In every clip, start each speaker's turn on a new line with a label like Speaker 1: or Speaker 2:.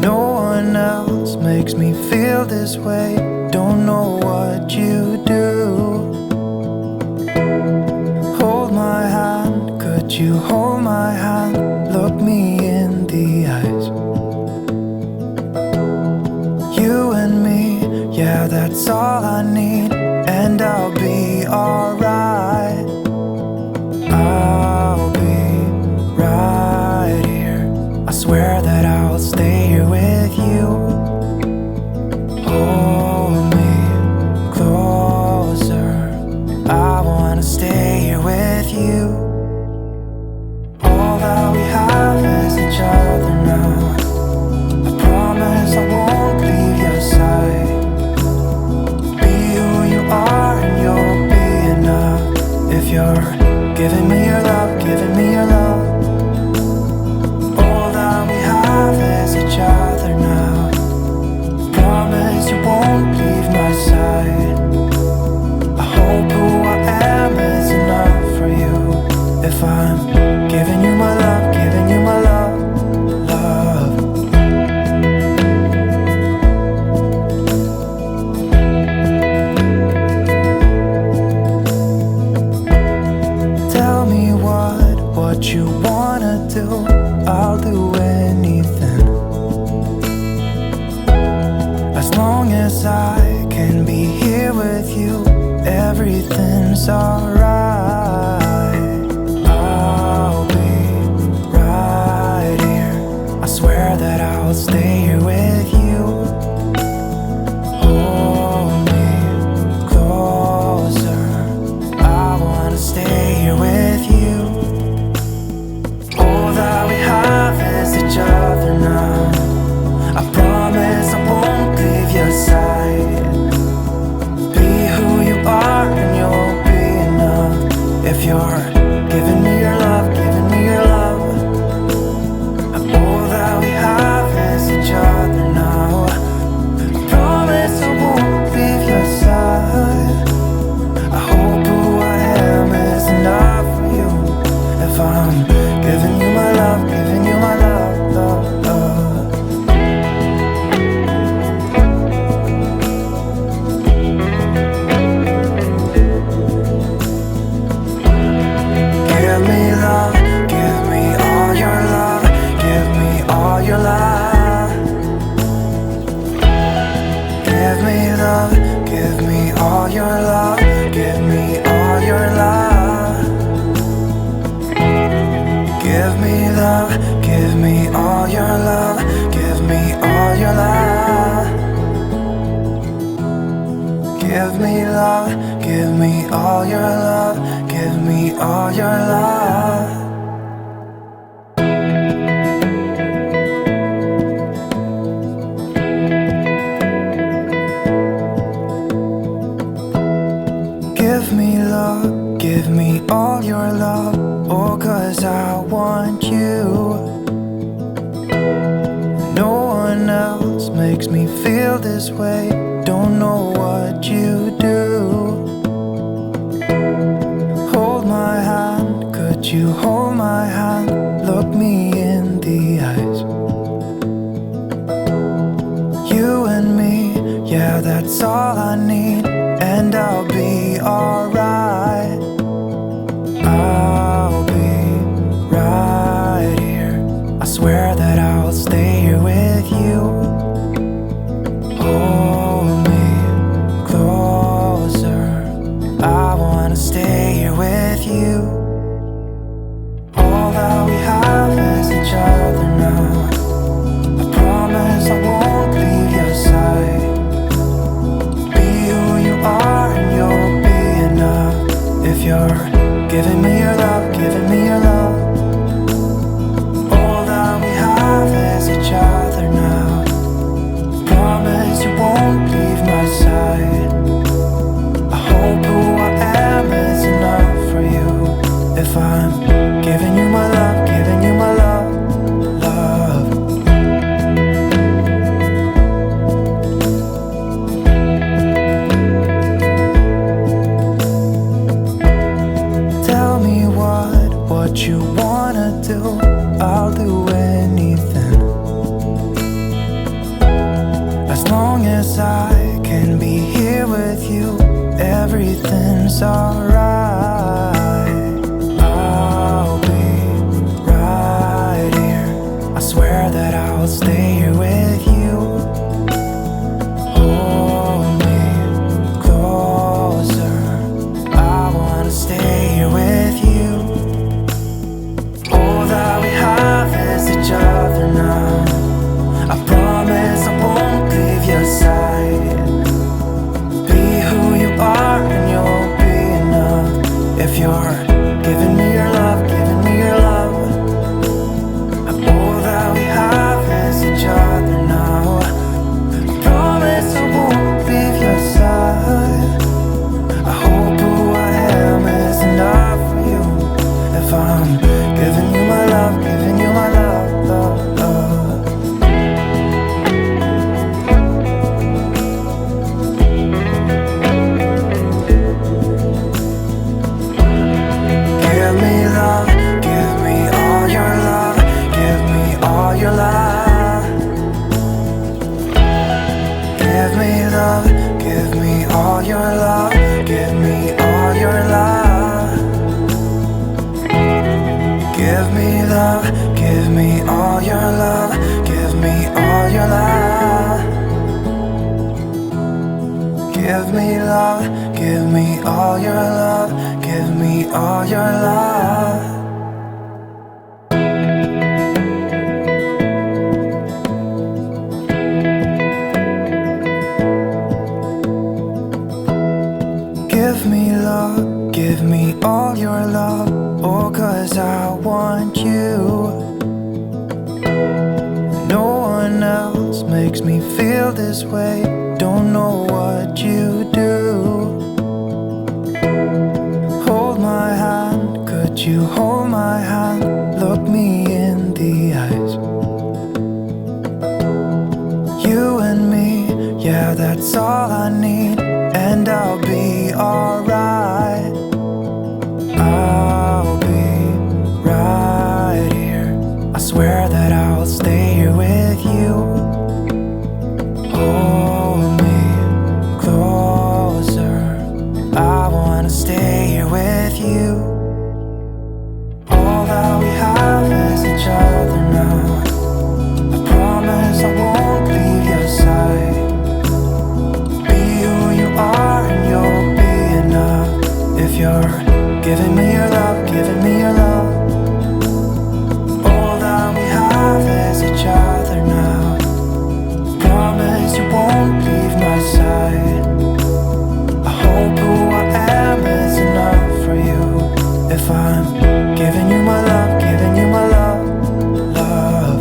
Speaker 1: No one else makes me feel this way. Don't know what you do. Hold my hand, could you hold my hand? Look me in the eyes. You and me, yeah, that's all I need. And I'll be alright. I'll be right here. I swear that I'll stay here with you. Hold me closer. I wanna stay here with you. All that we have is each other now. I promise I won't leave your side. Be who you are and you'll be enough. If you're giving me your love, giving me your love. All that we have is each other now. Promise you won't leave my side. I hope who I am is enough for you. If I'm giving you my love, giving you my love, love. Tell me what you wanna do. I'll do anything. As long as I can be here with you, everything's alright. I'll be right here. I swear that I'll stay here with you. Hold me closer. I wanna stay here with you. All that we have is each other now. I promise I won't leave your side. Be who you are and you'll be enough. If you're giving me your love, giving me your love. All that we have is each other now. I promise I won't leave your side. I hope who I am is enough for you. If I'm giving you my love, giving you my love, love, love. Give me love, give me all your love, give me all your love. Give me love, give me all your love, give me all your love. Give me love, give me all your love, give me all your love. Give me love, give me all your love, give me all your love. Give me love, give me all your love. Oh, 'cause I want you. No one else makes me feel this way. Don't know what you do. Hold my hand, could you hold my hand? Look me in the eyes. You and me, yeah, that's all I need. And I'll be alright. I'll be right here. I swear that I'll stay here with you. Hold me closer. I wanna stay here with you. All that we have is each other now. I promise I won't leave your side. Be who you are and you'll be enough. If you're giving me your love, giving me your love. All that we have is each other now. Promise you won't leave my side. I hope who I am is enough for you. If I'm giving you my love, giving you my love, love. Tell me what you wanna do. I'll do anything. As long as I can be here with you, everything's alright. I'll be right here. I swear that I'll stay here with you. Hold me closer. I wanna stay here with you. All that we have is each other now. I promise I won't leave your side. Be who you are and you'll be enough. If you're giving me your love, giving me your love. All that we have is each other now. I promise I won't leave your side. I hope who I am is enough for you. If I'm giving you my love, giving you my love, love, love. Give me love, give me all your love, give me all your love. Give me love, give me all your love, give me all your love. Give me love, give me all your love, give me all your love. Give me love, give me all your love, give me all your love. Give me love, give me all your love. Oh, 'cause I want you. No one else makes me feel this way. Don't know what you do. Hold my hand, could you hold my hand? Look me in the eyes. You and me, yeah, that's all I need. And I'll be alright. I'll be right here. I swear that I'll stay here with you. Hold me closer. I wanna stay here with you. All that we have is each other now. I promise I won't leave your side. Be who you are and you'll be enough. If you're giving me your love, giving me your love. All that we have is each other now. Promise you won't leave my side. I hope who I am is enough for you. If I'm giving you my love, giving you my love, love.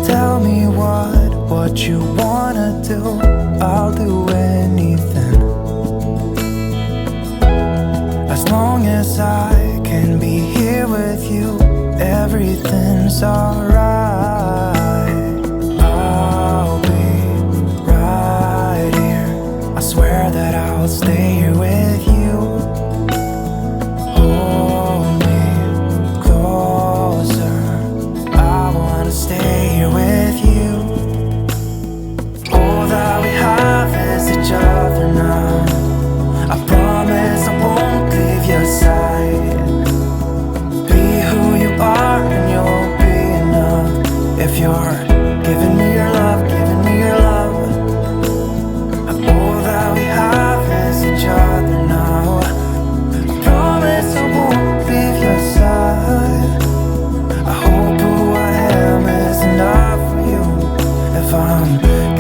Speaker 1: Tell me what you wanna do. I'll do anything. As long as I can be here with you, everything's alright. I'll be right here. I swear that I'll stay here with you. Hold me closer. I wanna stay here with you. All that we have is each other now. I promise I won't leave your side. Be who you are and you'll be enough. If you're giving me your love, giving me your love. All that we have is each other now. I promise I won't leave your side. I hope who I am is enough for you. If I'm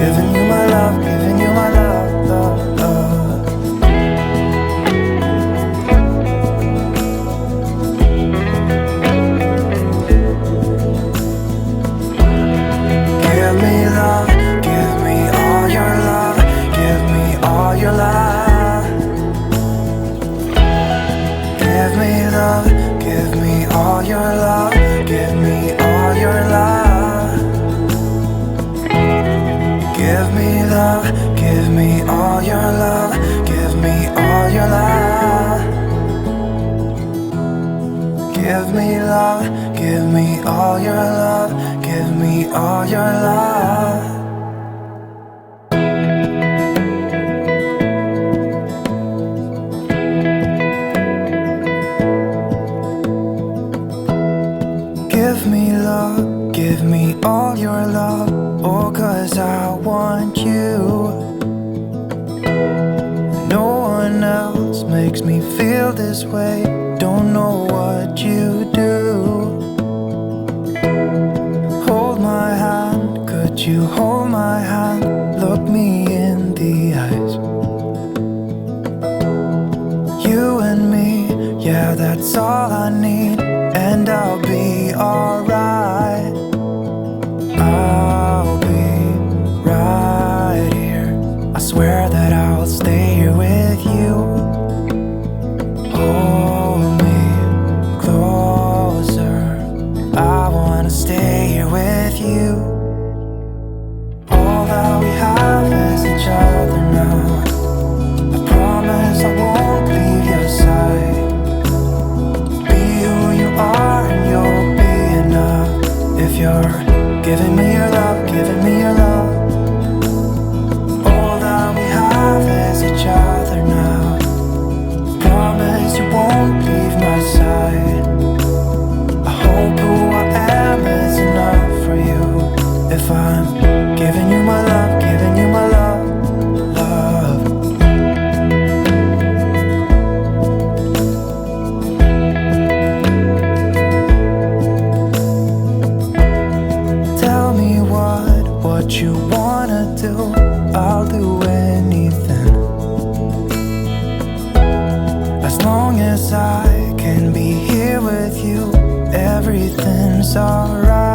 Speaker 1: giving you my love, giving you my love, love, love. Give me love, give me all your love, give me all your love. Give me love, give me all your love, give me all your love. Give me love, give me all your love, give me all your love. Give me love, give me all your love, oh, 'cause I want you. No one else makes me feel this way, don't know what you do. Hold my hand, could you hold my hand, look me in the eyes. You and me, yeah, that's all I need, and I'll be alright. I'll be right here, I swear that I'll stay here with you. Hold me closer, I wanna stay here with you. All that we have is each other now. I promise I won't leave your side. Be who you are and you'll be enough. If you're giving me your love, giving me your love. All that we have is each other now. Promise you won't leave my side. I hope who I am is enough for you. If I'm giving you my love, giving you my love, love. Tell me what you wanna do, I'll do anything. As long as I can be here with you, everything's alright.